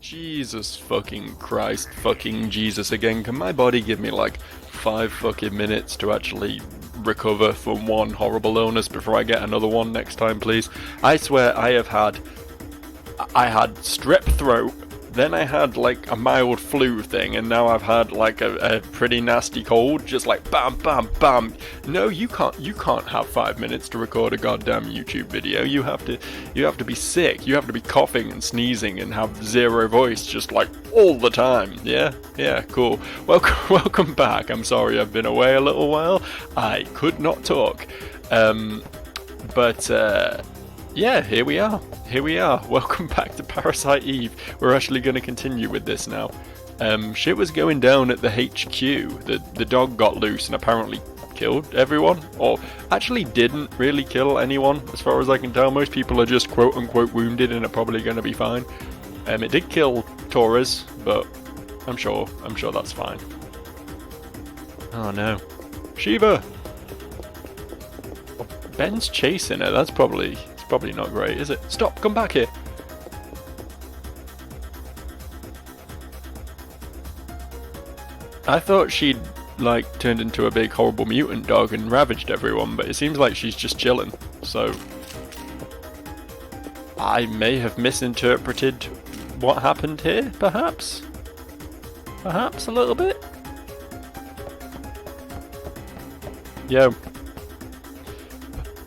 Jesus fucking Christ fucking Jesus again. Can my body give me like 5 fucking minutes to actually recover from one horrible illness before I get another one next time, please? I swear I had strep throat, then I had like a mild flu thing, and now I've had like a pretty nasty cold, just like bam, bam, bam. No, you can't have 5 minutes to record a goddamn YouTube video. You have to be sick. You have to be coughing and sneezing and have zero voice, just like all the time. Yeah, cool. Welcome back. I'm sorry I've been away a little while. I could not talk. Yeah, here we are. Welcome back to Parasite Eve. We're actually going to continue with this now. Shit was going down at the HQ. The dog got loose and apparently killed everyone. Or actually didn't really kill anyone, as far as I can tell. Most people are just quote-unquote wounded and are probably going to be fine. It did kill Torres, but I'm sure that's fine. Oh no. Shiva! Ben's chasing her. That's probably not great, is it? Stop! Come back here! I thought she'd, like, turned into a big horrible mutant dog and ravaged everyone, but it seems like she's just chilling, so... I may have misinterpreted what happened here, perhaps? Perhaps a little bit? Yo.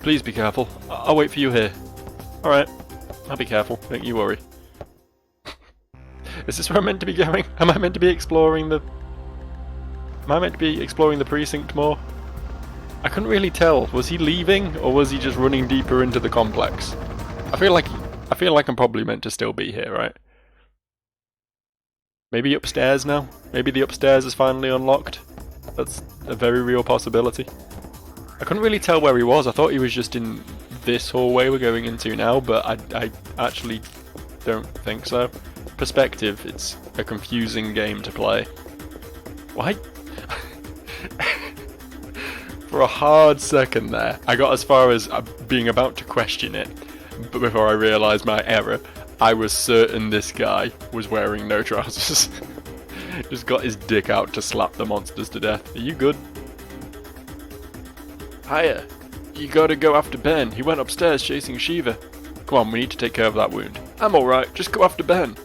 Please be careful. I'll wait for you here. Alright. I'll be careful. Don't you worry. Is this where I'm meant to be going? Am I meant to be exploring the... Am I meant to be exploring the precinct more? I couldn't really tell. Was he leaving, or was he just running deeper into the complex? I feel like I'm probably meant to still be here, right? Maybe upstairs now? Maybe the upstairs is finally unlocked? That's a very real possibility. I couldn't really tell where he was. I thought he was just in this hallway we're going into now, but I actually don't think so. Perspective, it's a confusing game to play. Why? For a hard second there, I got as far as being about to question it, but before I realised my error, I was certain this guy was wearing no trousers. Just got his dick out to slap the monsters to death. Are you good? Hiya. You gotta go after Ben. He went upstairs chasing Shiva. Come on, we need to take care of that wound. I'm alright, just go after Ben.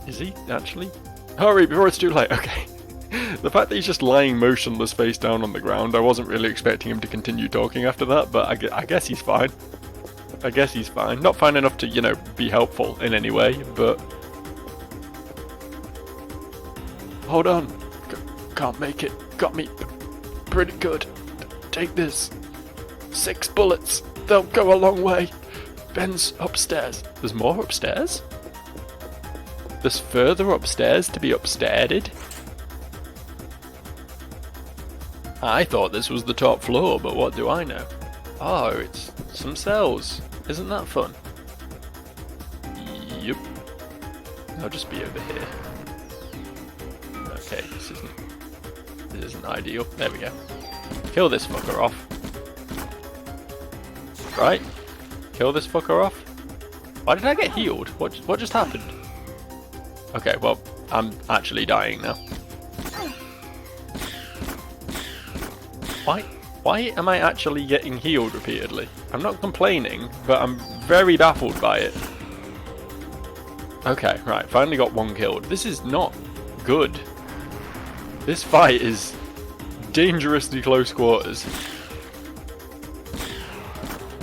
Is he actually? Hurry before it's too late. Okay. The fact that he's just lying motionless face down on the ground, I wasn't really expecting him to continue talking after that, but I guess he's fine. I guess he's fine. Not fine enough to, you know, be helpful in any way, but... Hold on. Can't make it. Got me pretty good. Take this. 6 bullets. They'll go a long way. Ben's upstairs. There's more upstairs? There's further upstairs to be upstairded? I thought this was the top floor, but what do I know? Oh, it's some cells. Isn't that fun? Yup. I'll just be over here. Okay, this isn't ideal. There we go. Kill this fucker off. Right? Kill this fucker off. Why did I get healed? What just happened? Okay, well, I'm actually dying now. Why am I actually getting healed repeatedly? I'm not complaining, but I'm very baffled by it. Okay, right, finally got one killed. This is not good. This fight is dangerously close quarters.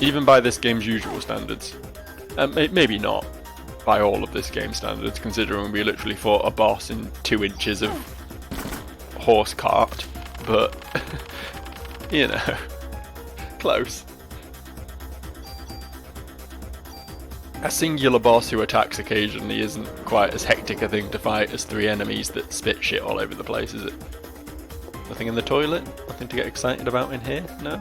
Even by this game's usual standards. Maybe not by all of this game's standards, considering we literally fought a boss in 2 inches of horse cart, but, you know, close. A singular boss who attacks occasionally isn't quite as hectic a thing to fight as 3 enemies that spit shit all over the place, is it? Nothing in the toilet? Nothing to get excited about in here? No?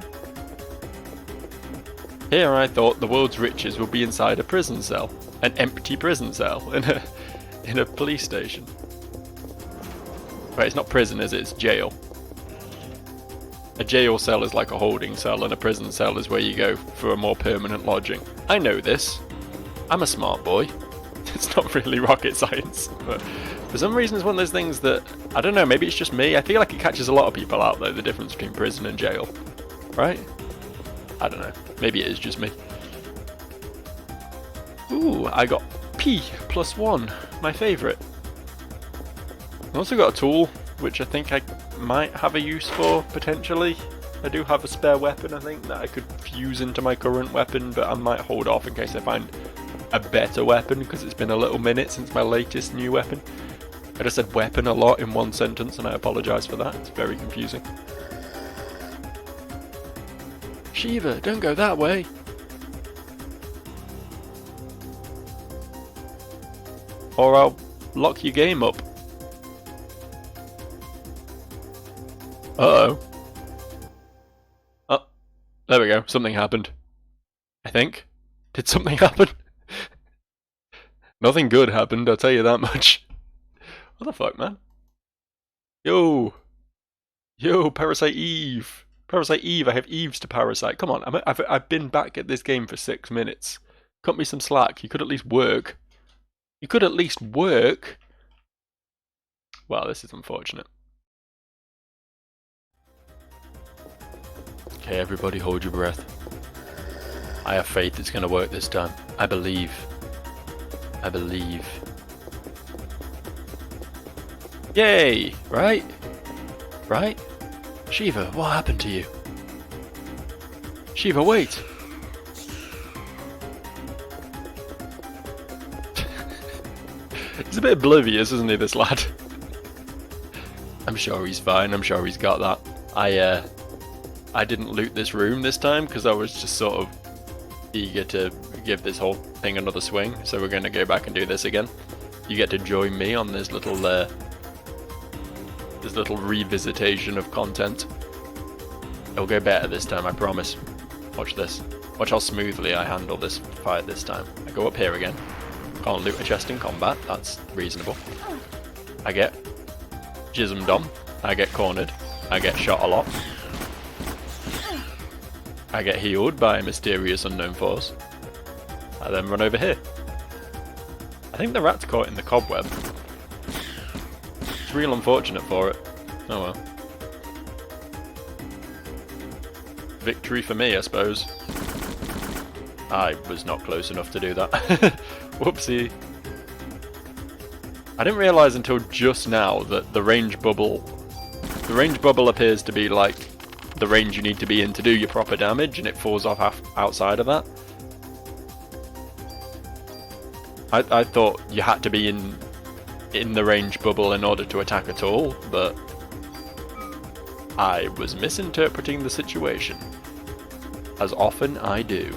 Here I thought the world's riches would be inside a prison cell. An empty prison cell in a police station. Right, it's not prison, is it? It's jail. A jail cell is like a holding cell, and a prison cell is where you go for a more permanent lodging. I know this. I'm a smart boy. It's not really rocket science, but for some reason it's one of those things that, I don't know, maybe it's just me. I feel like it catches a lot of people out though, the difference between prison and jail. Right? I don't know. Maybe it is just me. Ooh, I got P +1, my favourite. I also got a tool, which I think I might have a use for, potentially. I do have a spare weapon, I think, that I could fuse into my current weapon, but I might hold off in case I find a better weapon, because it's been a little minute since my latest new weapon. I just said weapon a lot in one sentence, and I apologise for that. It's very confusing. Shiva, don't go that way! Or I'll lock your game up. Uh-oh. Oh, there we go. Something happened. I think. Did something happen? Nothing good happened, I'll tell you that much. What the fuck, man? Yo! Yo, Parasite Eve! Parasite Eve, I have Eves to Parasite. Come on, I've been back at this game for 6 minutes. Cut me some slack. You could at least work. You could at least work. Wow, this is unfortunate. Okay, everybody hold your breath. I have faith it's going to work this time. I believe. I believe. Yay! Right? Right? Shiva, what happened to you? Shiva, wait! He's a bit oblivious, isn't he, this lad? I'm sure he's fine, I'm sure he's got that. I didn't loot this room this time because I was just sort of eager to give this whole thing another swing, so we're going to go back and do this again. You get to join me on this little revisitation of content. It'll go better this time, I promise. Watch this. Watch how smoothly I handle this fight this time. I go up here again. Can't loot a chest in combat, that's reasonable. I get jismed on. I get cornered. I get shot a lot. I get healed by a mysterious unknown force. I then run over here. I think the rat's caught in the cobweb. It's real unfortunate for it. Oh well. Victory for me, I suppose. I was not close enough to do that. Whoopsie. I didn't realise until just now that the range bubble appears to be like the range you need to be in to do your proper damage, and it falls off outside of that. I thought you had to be in the range bubble in order to attack at all, but I was misinterpreting the situation, as often I do.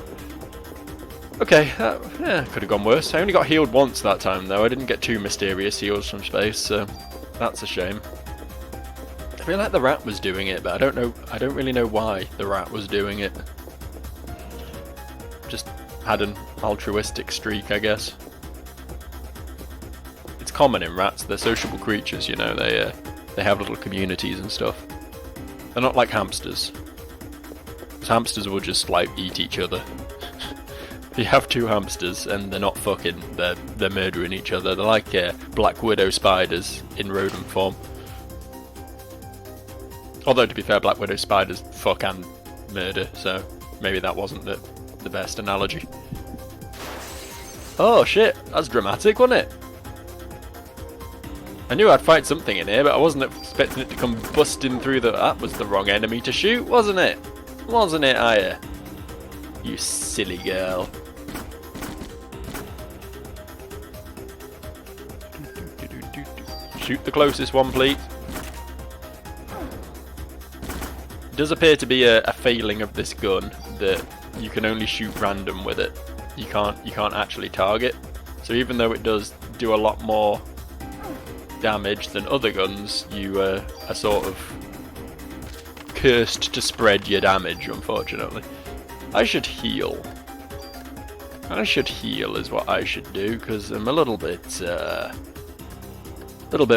Okay, yeah, could have gone worse. I only got healed once that time though. I didn't get 2 mysterious heals from space, so that's a shame. I feel like the rat was doing it, but I don't really know why the rat was doing it. Just had an altruistic streak, I guess. It's common in rats, they're sociable creatures, you know, they have little communities and stuff. They're not like hamsters. Hamsters will just like eat each other. If you have 2 hamsters and they're not fucking, they're murdering each other. They're like black widow spiders in rodent form. Although to be fair, black widow spiders fuck and murder, so maybe that wasn't the best analogy. Oh shit, that's dramatic, wasn't it? I knew I'd fight something in here, but I wasn't expecting it to come busting through that was the wrong enemy to shoot, wasn't it? Wasn't it, Aya? You silly girl. Shoot the closest one, please. It does appear to be a failing of this gun that you can only shoot random with it. You can't actually target. So even though it does do a lot more damage than other guns, you are sort of cursed to spread your damage, unfortunately. I should heal. I should heal is what I should do, because I'm a little bit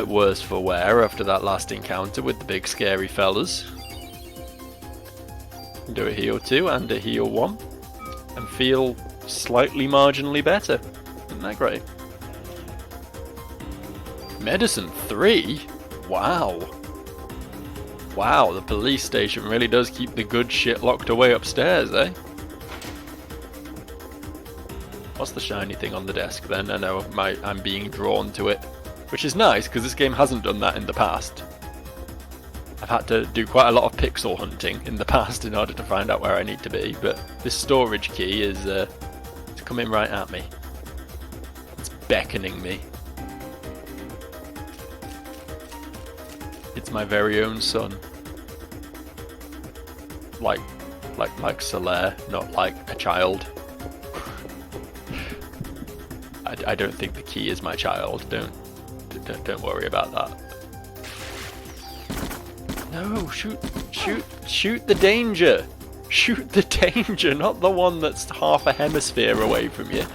worse for wear after that last encounter with the big scary fellas. Do a heal 2 and a heal 1, and feel slightly marginally better. Isn't that great? Medicine 3? Wow. Wow, the police station really does keep the good shit locked away upstairs, eh? What's the shiny thing on the desk then? I know I'm being drawn to it. Which is nice, because this game hasn't done that in the past. I've had to do quite a lot of pixel hunting in the past in order to find out where I need to be, but this storage key is it's coming right at me. It's beckoning me. It's my very own son. Like Solaire, not like a child. I don't think the key is my child. Don't worry about that. No, shoot the danger. Shoot the danger, not the one that's half a hemisphere away from you.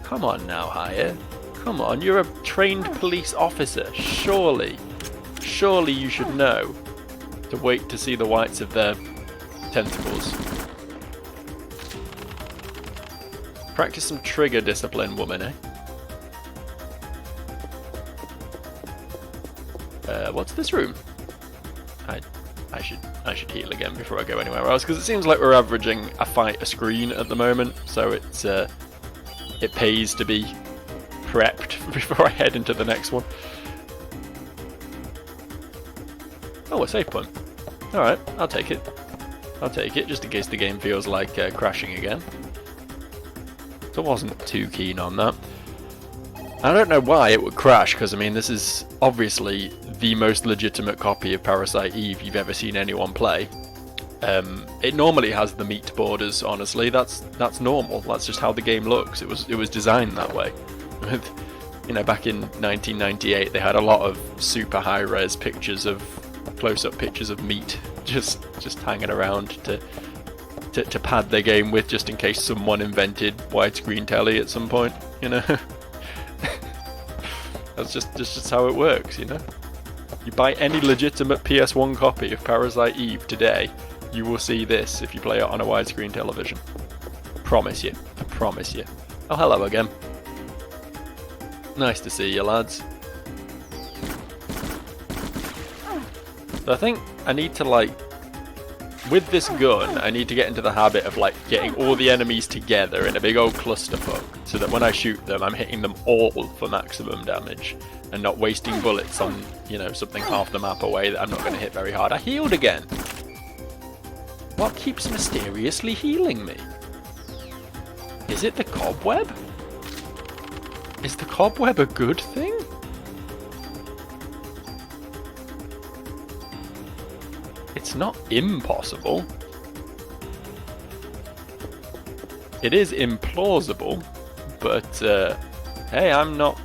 Come on now, Haya. Come on, you're a trained police officer. Surely you should know to wait to see the whites of their tentacles. Practice some trigger discipline, woman, eh? What's this room? I should heal again before I go anywhere else, because it seems like we're averaging a fight a screen at the moment, so it pays to be prepped before I head into the next one. Oh, a save point. Alright, I'll take it. Just in case the game feels like crashing again. So I wasn't too keen on that. I don't know why it would crash, because I mean this is obviously the most legitimate copy of Parasite Eve you've ever seen anyone play. It normally has the meat borders, honestly. That's normal. That's just how the game looks. It was designed that way. You know, back in 1998 they had a lot of super high-res pictures of close-up pictures of meat just hanging around to pad their game with, just in case someone invented widescreen telly at some point, you know. That's just how it works, you know. You buy any legitimate PS1 copy of Parasite Eve today, you will see this if you play it on a widescreen television. I promise you. Oh, hello again. Nice to see you, lads. So I think I need to, like, with this gun, I need to get into the habit of, like, getting all the enemies together in a big old clusterfuck, so that when I shoot them, I'm hitting them all for maximum damage, and not wasting bullets on, you know, something half the map away that I'm not going to hit very hard. I healed again! What keeps mysteriously healing me? Is it the cobweb? Is the cobweb a good thing? It's not impossible. It is implausible, but hey, I'm not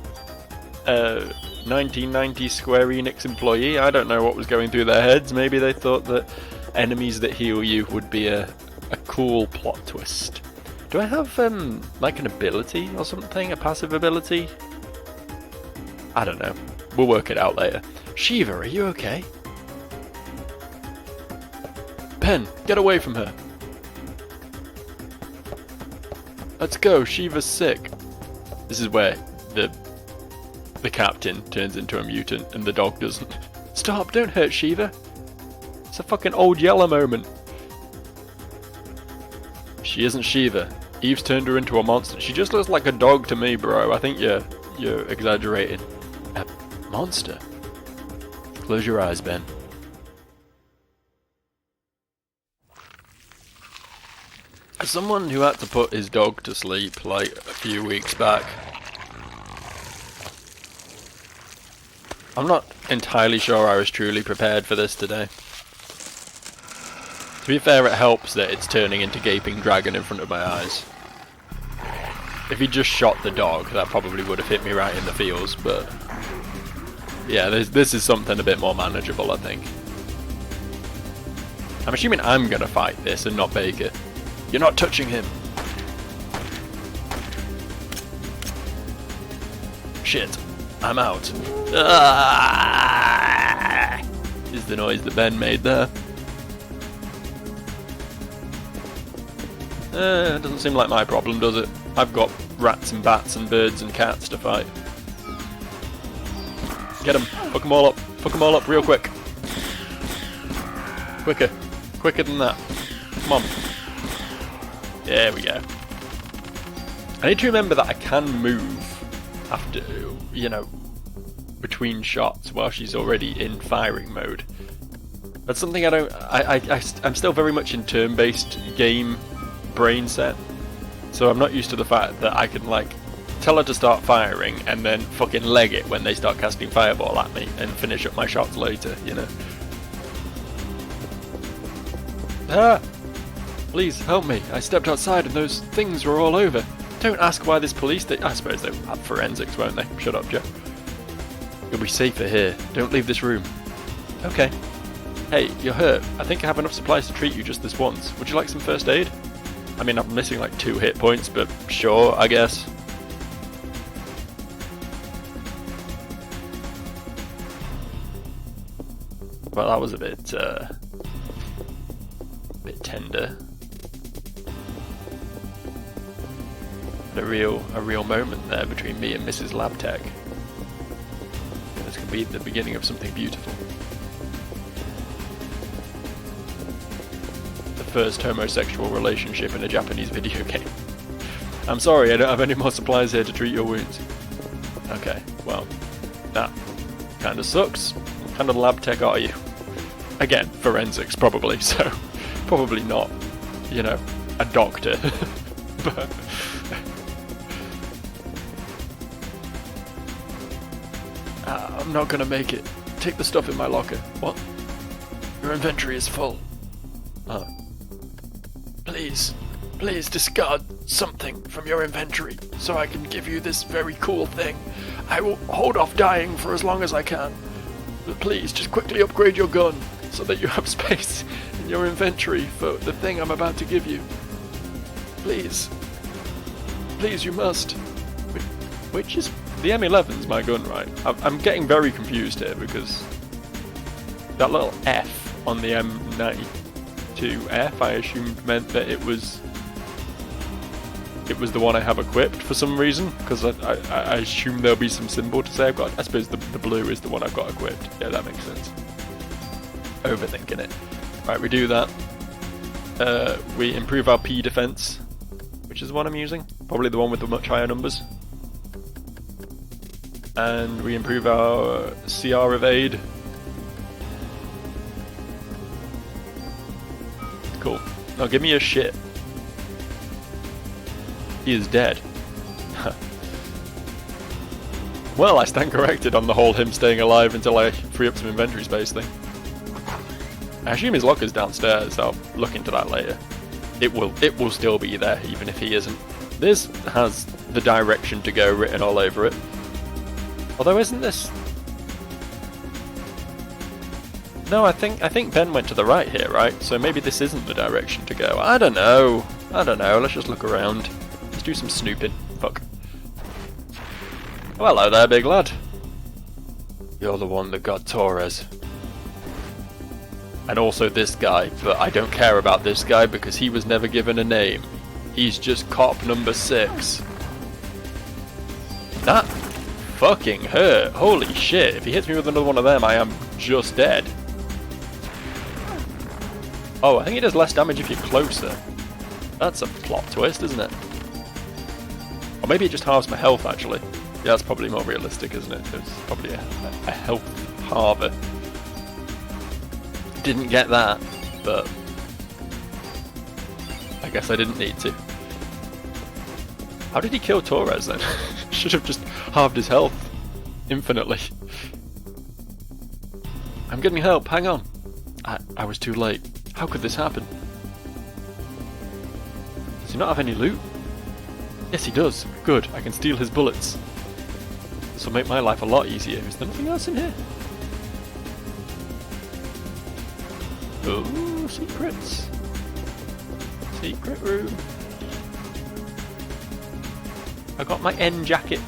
a 1990s Square Enix employee. I don't know what was going through their heads. Maybe they thought that enemies that heal you would be a cool plot twist. Do I have like an ability or something? A passive ability? I don't know. We'll work it out later. Shiva, are you okay? Pen, get away from her. Let's go, Shiva's sick. This is where the captain turns into a mutant and the dog doesn't. Stop, don't hurt Shiva. It's a fucking old Yeller moment. She isn't Shiva. Eve's turned her into a monster. She just looks like a dog to me, bro. I think you're exaggerating. A monster? Close your eyes, Ben. As someone who had to put his dog to sleep like a few weeks back, I'm not entirely sure I was truly prepared for this today. To be fair, it helps that it's turning into Gaping Dragon in front of my eyes. If he just shot the dog, that probably would have hit me right in the feels, but yeah, this is something a bit more manageable, I think. I'm assuming I'm gonna fight this and not Baker. You're not touching him. Shit, I'm out. Ah! Is the noise that Ben made there. Doesn't seem like my problem, does it? I've got rats and bats and birds and cats to fight. Get them. Fuck them all up. Fuck them all up real quick. Quicker. Quicker than that. Come on. There we go. I need to remember that I can move after, you know, between shots while she's already in firing mode. That's something I don't... I'm still very much in turn-based game brain set. So I'm not used to the fact that I can, like, tell her to start firing and then fucking leg it when they start casting fireball at me and finish up my shots later, you know. Ah! Please help me. I stepped outside and those things were all over. Don't ask why this police... I suppose they'll have forensics, won't they? Shut up, Joe. You'll be safer here. Don't leave this room. Okay. Hey, you're hurt. I think I have enough supplies to treat you just this once. Would you like some first aid? I mean, I'm missing like 2 hit points, but sure, I guess. Well, that was a bit tender. A real moment there between me and Mrs. Labtech. This could be the beginning of something beautiful. The first homosexual relationship in a Japanese video game. I'm sorry, I don't have any more supplies here to treat your wounds. Okay, well, that kind of sucks. What kind of lab tech are you? Again, forensics probably, so probably not, you know, a doctor. But I'm not gonna make it. Take the stuff in my locker. What? Your inventory is full. Oh. Please discard something from your inventory so I can give you this very cool thing. I will hold off dying for as long as I can. But please, just quickly upgrade your gun so that you have space in your inventory for the thing I'm about to give you. Please. Please, you must. Which is... The M11's my gun, right? I'm getting very confused here because that little F on the M92F I assumed meant that it was the one I have equipped for some reason, because I assume there'll be some symbol to say I've got. I suppose the blue is the one I've got equipped. Yeah, that makes sense. Overthinking it. Right, we do that. We improve our P defense, which is the one I'm using. Probably the one with the much higher numbers. And we improve our CR evade. Cool. Now give me a shit. He is dead. Well, I stand corrected on the whole him staying alive until I free up some inventory space thing. I assume his locker's downstairs, I'll look into that later. It will still be there, even if he isn't. This has the direction to go written all over it. Although isn't this... No, I think Ben went to the right here, right? So maybe this isn't the direction to go. I don't know. Let's just look around. Let's do some snooping. Fuck. Oh, hello there, big lad. You're the one that got Torres. And also this guy, but I don't care about this guy because he was never given a name. He's just cop number 6. That fucking hurt. Holy shit. If he hits me with another one of them, I am just dead. Oh, I think it does less damage if you're closer. That's a plot twist, isn't it? Or maybe it just halves my health, actually. Yeah, that's probably more realistic, isn't it? It's probably a health halver. Didn't get that, but I guess I didn't need to. How did he kill Torres then? Should have just halved his health infinitely. I'm getting help, hang on. I was too late. How could this happen? Does he not have any loot? Yes, he does. Good, I can steal his bullets. This will make my life a lot easier. Is there nothing else in here? Oh, secrets. Secret room. I got my N jacket.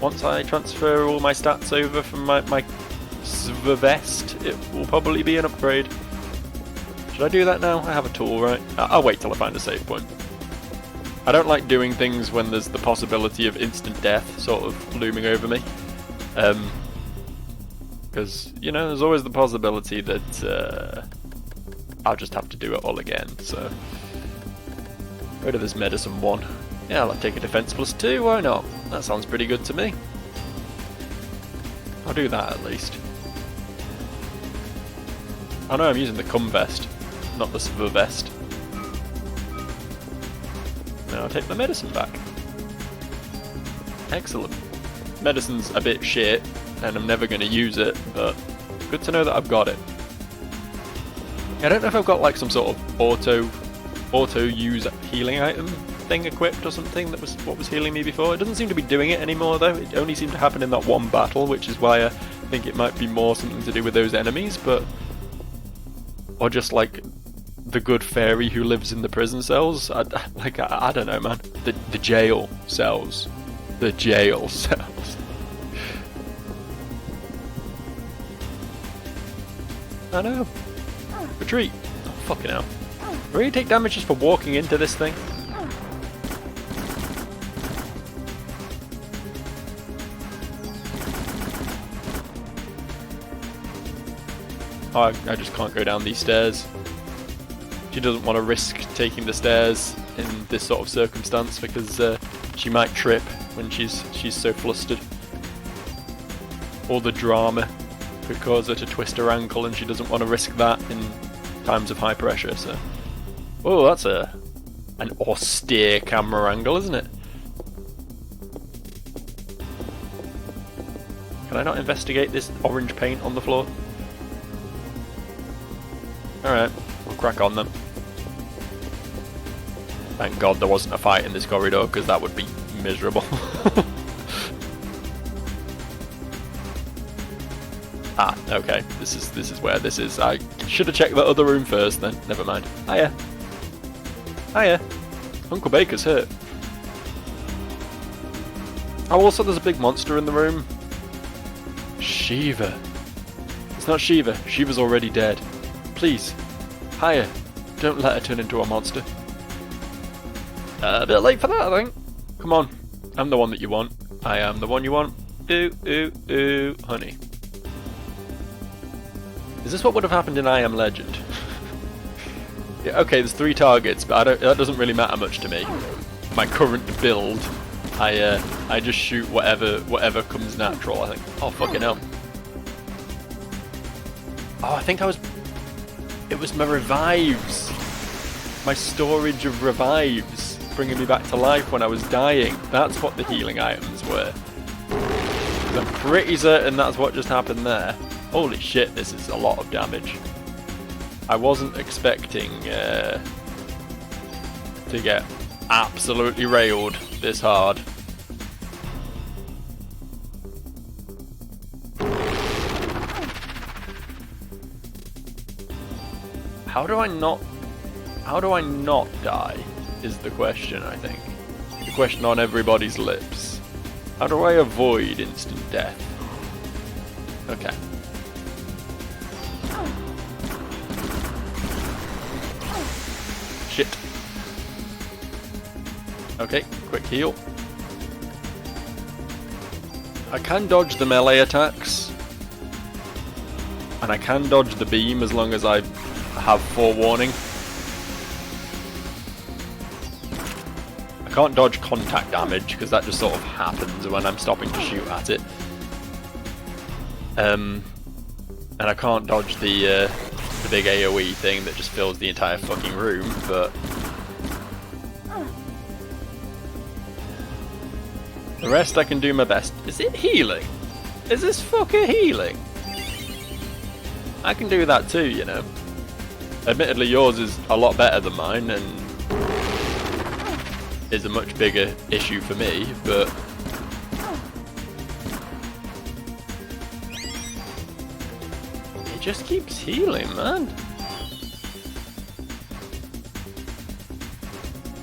Once I transfer all my stats over from my vest, it will probably be an upgrade. Which Should I do that now? I have a tool, right? I'll wait till I find a save point. I don't like doing things when there's the possibility of instant death sort of looming over me. Because, you know, there's always the possibility that I'll just have to do it all again, so... Rid of this medicine 1. Yeah, I'll take a defense +2, why not? That sounds pretty good to me. I'll do that at least. I know I'm using the cum vest, not the silver vest. Now I'll take the medicine back. Excellent. Medicine's a bit shit, and I'm never going to use it, but good to know that I've got it. I don't know if I've got like some sort of auto use healing item thing equipped or something that was what was healing me before. It doesn't seem to be doing it anymore though. It only seemed to happen in that one battle, which is why I think it might be more something to do with those enemies, but... Or just like the good fairy who lives in the prison cells. I don't know, man. The jail cells. The jail cells. I know. Retreat. Oh, fucking hell. Really take damage just for walking into this thing? Oh, I just can't go down these stairs. She doesn't want to risk taking the stairs in this sort of circumstance because she might trip when she's so flustered. All the drama could cause her to twist her ankle, and she doesn't want to risk that in times of high pressure. So, oh, that's an austere camera angle, isn't it? Can I not investigate this orange paint on the floor? Alright, we'll crack on then. Thank God there wasn't a fight in this corridor, because that would be miserable. Ah, okay, this is where this is. I should have checked the other room first then, never mind. Hiya. Hiya. Uncle Baker's hurt. Oh, also there's a big monster in the room. Shiva. It's not Shiva, Shiva's already dead. Please, higher. Don't let her turn into a monster. A bit late for that, I think. Come on, I'm the one that you want. I am the one you want. Ooh, ooh, ooh, honey. Is this what would have happened in I Am Legend? Yeah, okay, there's 3 targets, but that doesn't really matter much to me. My current build, I just shoot whatever comes natural. I think. Oh fucking hell. Oh, I think it was my revives. My storage of revives bringing me back to life when I was dying. That's what the healing items were. I'm pretty certain that's what just happened there. Holy shit, this is a lot of damage. I wasn't expecting to get absolutely railed this hard. How do I not die is the question, I think. The question on everybody's lips. How do I avoid instant death? Okay. Shit. Okay, quick heal. I can dodge the melee attacks. And I can dodge the beam as long as I have forewarning. I can't dodge contact damage because that just sort of happens when I'm stopping to shoot at it. And I can't dodge the big AoE thing that just fills the entire fucking room, but the rest I can do my best. Is it healing? Is this fucker healing? I can do that too, you know. Admittedly, yours is a lot better than mine and is a much bigger issue for me, but it just keeps healing, man.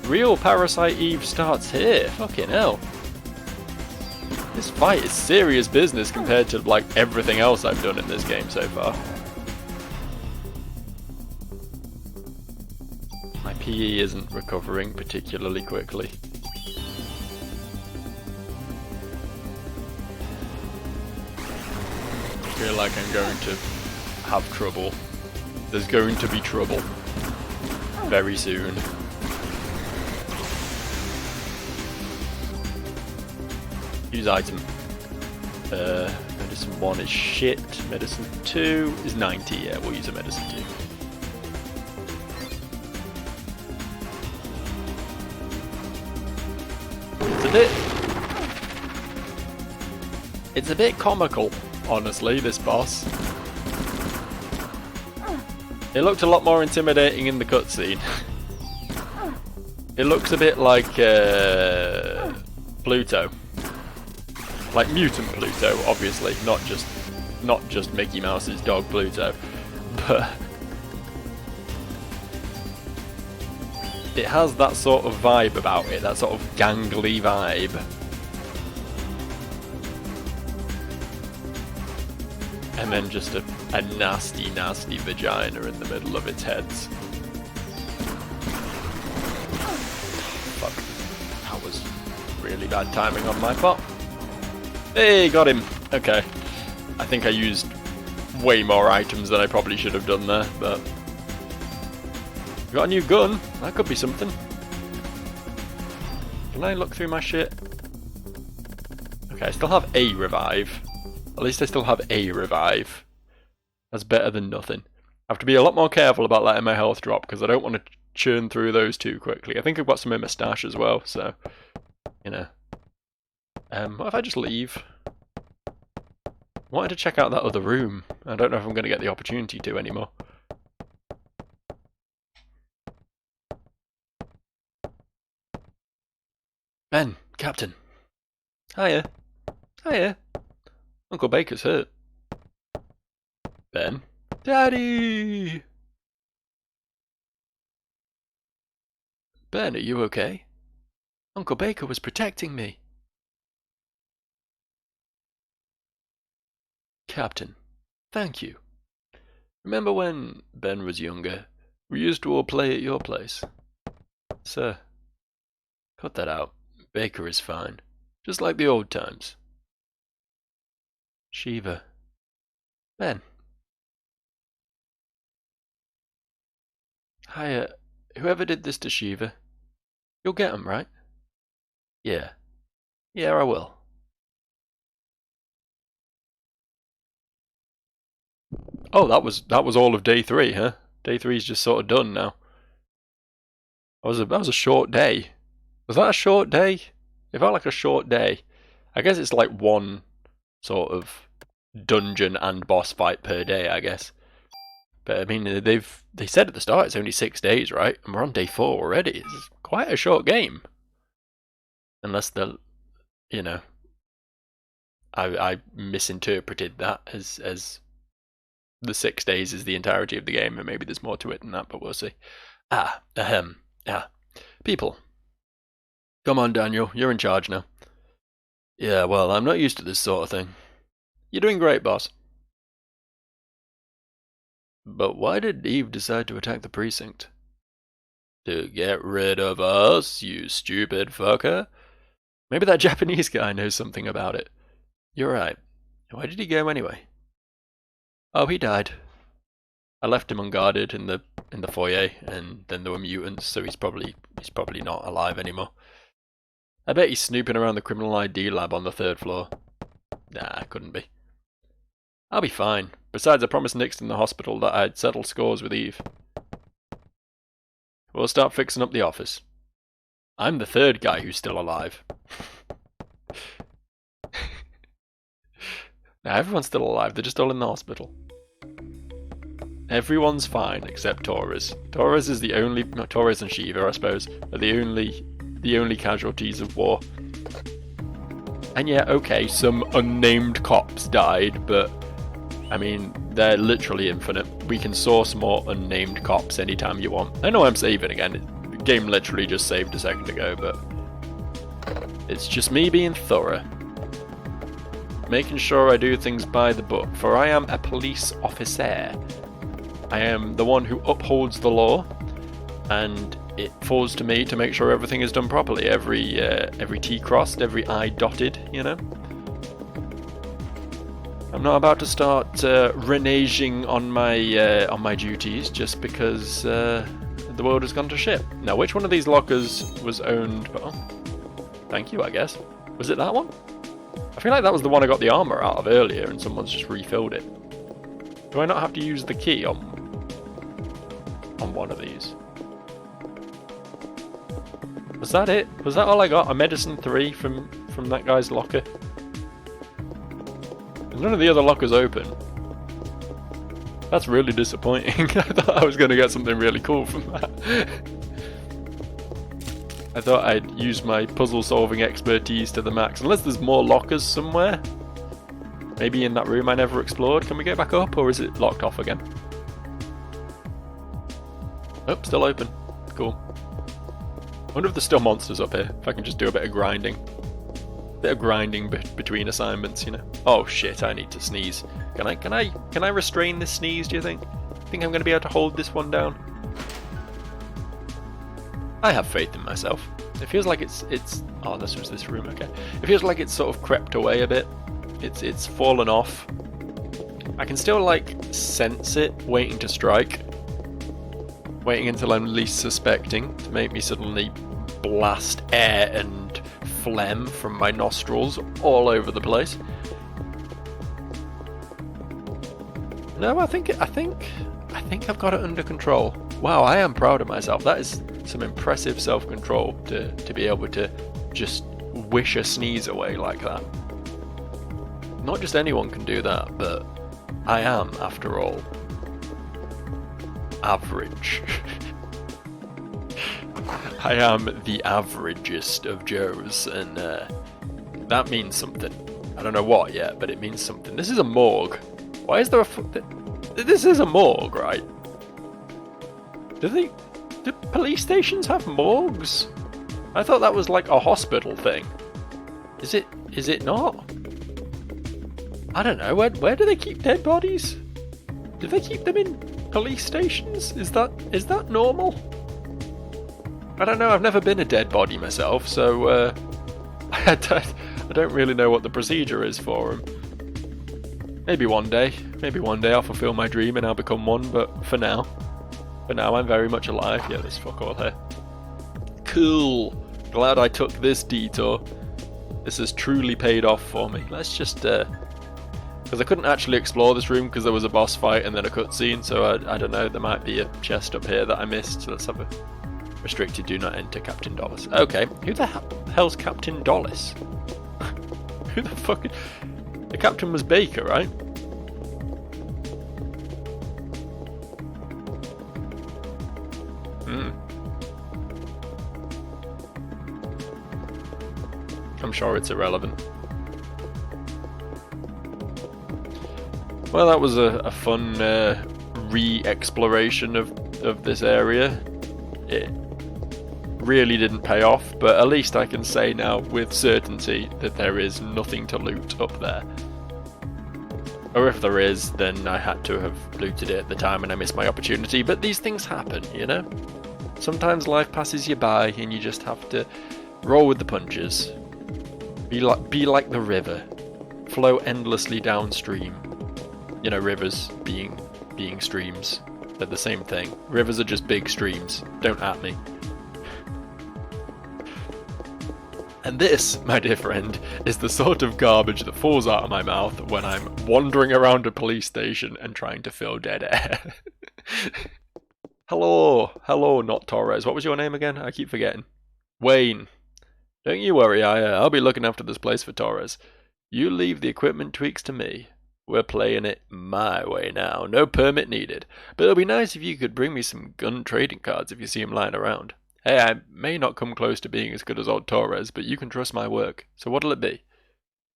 Real Parasite Eve starts here. Fucking hell. This fight is serious business compared to like everything else I've done in this game so far. he isn't recovering particularly quickly. I feel like I'm going to have trouble. There's going to be trouble very soon. Use item. Medicine 1 is shit. Medicine 2 is 90. Yeah, we'll use a medicine 2. It's a bit comical, honestly, this boss. It looked a lot more intimidating in the cutscene. It looks a bit like Pluto. Like mutant Pluto, obviously, not just Mickey Mouse's dog Pluto. But it has that sort of vibe about it, that sort of gangly vibe. And then just a nasty, nasty vagina in the middle of its heads. Fuck. That was really bad timing on my part. Hey, got him. Okay. I think I used way more items than I probably should have done there, but... Got a new gun. That could be something. Can I look through my shit? Okay, I still have a revive. At least I still have a revive. That's better than nothing. I have to be a lot more careful about letting my health drop because I don't want to churn through those too quickly. I think I've got some in my stash as well, so... You know. What if I just leave? I wanted to check out that other room. I don't know if I'm going to get the opportunity to anymore. Ben, Captain. Hiya. Hiya. Uncle Baker's hurt. Ben. Daddy! Ben, are you okay? Uncle Baker was protecting me. Captain, thank you. Remember when Ben was younger, we used to all play at your place? Sir, cut that out. Baker is fine. Just like the old times. Shiva. Ben. Hiya. Whoever did this to Shiva, you'll get him, right? Yeah. Yeah, I will. Oh, that was all of day 3, huh? Day 3's just sort of done now. That was a short day. Was that a short day? It felt like a short day. I guess it's like one sort of dungeon and boss fight per day, I guess. But I mean, they said at the start it's only 6 days, right? And we're on day 4 already. It's quite a short game. Unless you know, I misinterpreted that as the 6 days is the entirety of the game, and maybe there's more to it than that, but we'll see. People. Come on, Daniel, you're in charge now. Yeah, well, I'm not used to this sort of thing. You're doing great, boss. But why did Eve decide to attack the precinct? To get rid of us, you stupid fucker. Maybe that Japanese guy knows something about it. You're right. Why did he go anyway? Oh, he died. I left him unguarded in the foyer, and then there were mutants, so he's probably not alive anymore. I bet he's snooping around the criminal ID lab on the 3rd floor. Nah, couldn't be. I'll be fine. Besides, I promised Nix in the hospital that I'd settle scores with Eve. We'll start fixing up the office. I'm the 3rd guy who's still alive. Now, everyone's still alive, they're just all in the hospital. Everyone's fine except Torres. Torres is the only... Torres and Shiva, I suppose, are the only casualties of war. And yeah, okay, some unnamed cops died, but I mean, they're literally infinite. We can source more unnamed cops anytime you want. I know I'm saving again. The game literally just saved a second ago, but it's just me being thorough. Making sure I do things by the book, for I am a police officer. I am the one who upholds the law, and it falls to me to make sure everything is done properly. Every T crossed, every I dotted, you know? I'm not about to start reneging on my duties just because the world has gone to shit. Now, which one of these lockers was owned? Oh, thank you, I guess. Was it that one? I feel like that was the one I got the armor out of earlier, and someone's just refilled it. Do I not have to use the key on one of these? Was that it? Was that all I got? A medicine 3 from that guy's locker? None of the other lockers open. That's really disappointing. I thought I was going to get something really cool from that. I thought I'd use my puzzle solving expertise to the max. Unless there's more lockers somewhere. Maybe in that room I never explored. Can we go back up, or is it locked off again? Oh, still open. Cool. I wonder if there's still monsters up here. If I can just do a bit of grinding. Bit of grinding between assignments, you know. Oh shit! I need to sneeze. Can I restrain this sneeze? Do you think? Think I'm going to be able to hold this one down? I have faith in myself. It feels like it's. Oh, this was this room. Okay. It feels like it's sort of crept away a bit. It's fallen off. I can still like sense it waiting to strike. Waiting until I'm least suspecting to make me suddenly blast air and phlegm from my nostrils all over the place. No, I think I've got it under control. Wow, I am proud of myself. That is some impressive self-control to be able to just wish a sneeze away like that. Not just anyone can do that, but I am, after all, average. I am the averagest of Joes, and that means something. I don't know what yet, but it means something. This is a morgue. Why is there this is a morgue, right? Do police stations have morgues? I thought that was like a hospital thing. Is it not? I don't know. Where do they keep dead bodies? Do they keep them in police stations? Is that normal? I don't know, I've never been a dead body myself, so I don't really know what the procedure is for them. Maybe one day I'll fulfill my dream and I'll become one, but for now I'm very much alive. Yeah, there's fuck all here. Cool. Glad I took this detour. This has truly paid off for me. Let's just, because I couldn't actually explore this room because there was a boss fight and then a cutscene, so I don't know, there might be a chest up here that I missed, so let's have a... Restricted, do not enter Captain Dollis. Okay, who the hell's Captain Dollis? Who the fuck? The captain was Baker, right? I'm sure it's irrelevant. Well, that was a fun re-exploration of this area. It really didn't pay off, but at least I can say now with certainty that there is nothing to loot up there. Or if there is, then I had to have looted it at the time and I missed my opportunity, but these things happen, you know? Sometimes life passes you by and you just have to roll with the punches. Be like the river. Flow endlessly downstream. You know, rivers being streams. They're the same thing. Rivers are just big streams. Don't at me. And this, my dear friend, is the sort of garbage that falls out of my mouth when I'm wandering around a police station and trying to fill dead air. Hello, not Torres. What was your name again? I keep forgetting. Wayne. Don't you worry, I'll be looking after this place for Torres. You leave the equipment tweaks to me. We're playing it my way now. No permit needed. But it'll be nice if you could bring me some gun trading cards if you see them lying around. Hey, I may not come close to being as good as old Torres, but you can trust my work. So what'll it be?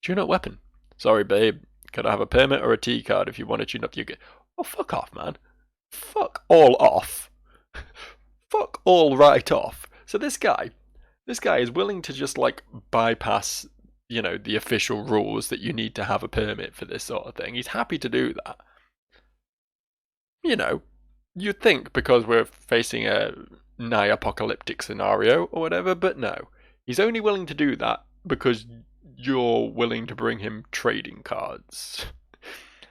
Tune-up weapon. Sorry, babe. Could I have a permit or a T card if you want to tune up your... Oh, fuck off, man. Fuck all off. Fuck all right off. So this guy is willing to just, like, bypass, you know, the official rules that you need to have a permit for this sort of thing. He's happy to do that. You know, you'd think because we're facing a nigh apocalyptic scenario or whatever, but no. He's only willing to do that because you're willing to bring him trading cards.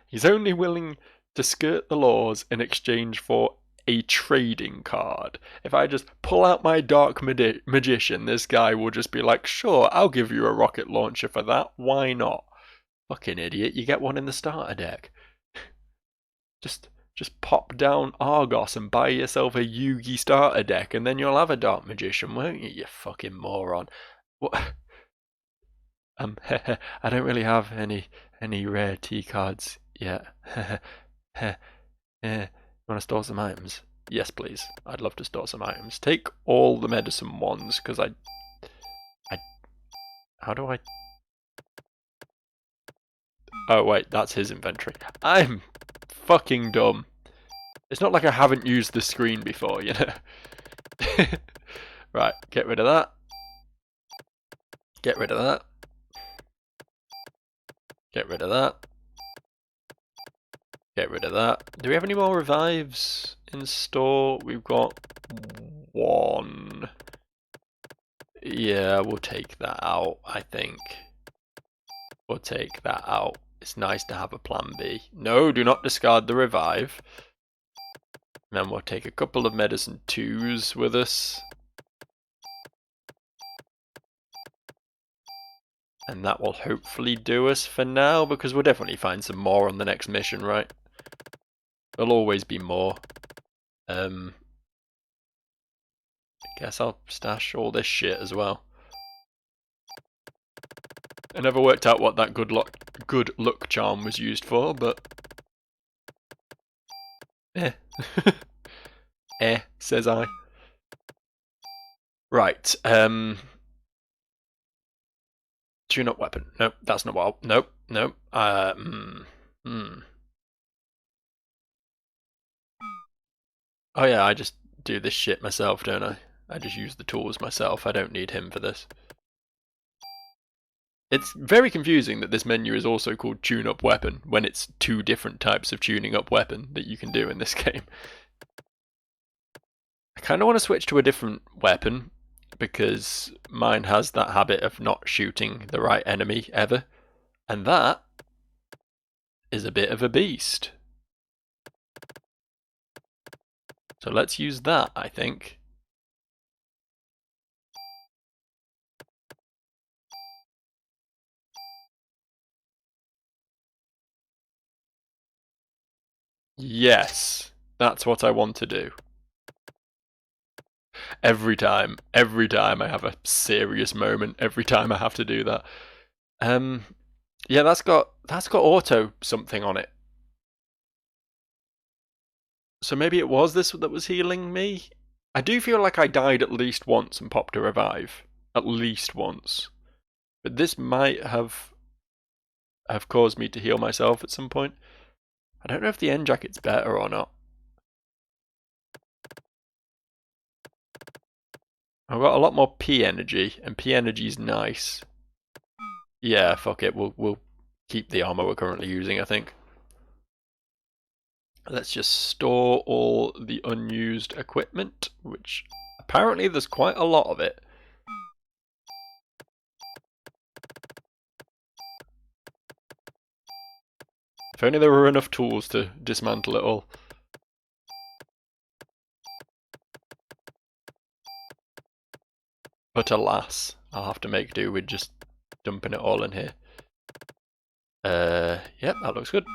He's only willing to skirt the laws in exchange for a trading card. If I just pull out my dark magician, this guy will just be like, sure, I'll give you a rocket launcher for that. Why not? Fucking idiot, you get one in the starter deck. Just pop down Argos and buy yourself a Yugi starter deck, and then you'll have a dark magician, won't you? You fucking moron. What? I don't really have any rare T cards yet. You want to store some items? Yes, please. I'd love to store some items. Take all the medicine ones, because I... How do I... Oh, wait, that's his inventory. I'm fucking dumb. It's not like I haven't used the screen before, you know? Right, get rid of that. Get rid of that. Get rid of that. Get rid of that. Do we have any more revives in store? We've got one. Yeah, we'll take that out, I think. We'll take that out. It's nice to have a plan B. No, do not discard the revive. And then we'll take a couple of medicine 2s with us. And that will hopefully do us for now, because we'll definitely find some more on the next mission, right? There'll always be more. I guess I'll stash all this shit as well. I never worked out what that good luck charm was used for, but... says I. Right, tune-up weapon. Nope, that's not what Nope. Oh yeah, I just do this shit myself, don't I? I just use the tools myself. I don't need him for this. It's very confusing that this menu is also called tune-up weapon, when it's 2 different types of tuning up weapon that you can do in this game. I kind of want to switch to a different weapon, because mine has that habit of not shooting the right enemy ever, and that is a bit of a beast. So let's use that, I think. Yes, that's what I want to do. Every time I have a serious moment, every time I have to do that. Yeah, that's got auto something on it. So maybe it was this that was healing me? I do feel like I died at least once and popped a revive. At least once. But this might have caused me to heal myself at some point. I don't know if the end jacket's better or not. I've got a lot more P energy, and P energy's nice. Yeah, fuck it. We'll keep the armor we're currently using, I think. Let's just store all the unused equipment, which apparently there's quite a lot of it. If only there were enough tools to dismantle it all. But alas, I'll have to make do with just dumping it all in here. Yep, that looks good.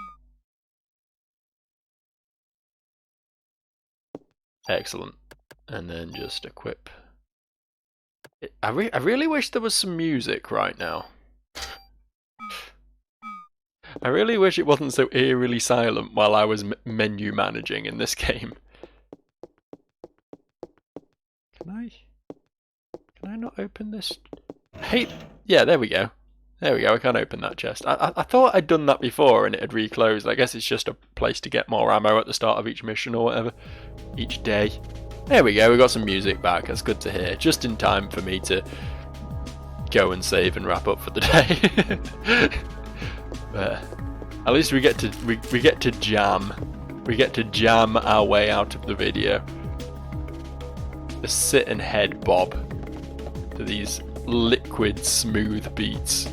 Excellent. And then just equip. I really wish there was some music right now. I really wish it wasn't so eerily silent while I was menu managing in this game. Can I not open this? Hey, yeah, there we go. There we go, I can't open that chest. I thought I'd done that before and it had reclosed. I guess it's just a place to get more ammo at the start of each mission or whatever. Each day. There we go, we got some music back. That's good to hear. Just in time for me to go and save and wrap up for the day. But at least we get to jam. We get to jam our way out of the video. the sit and head bob to these liquid smooth beats.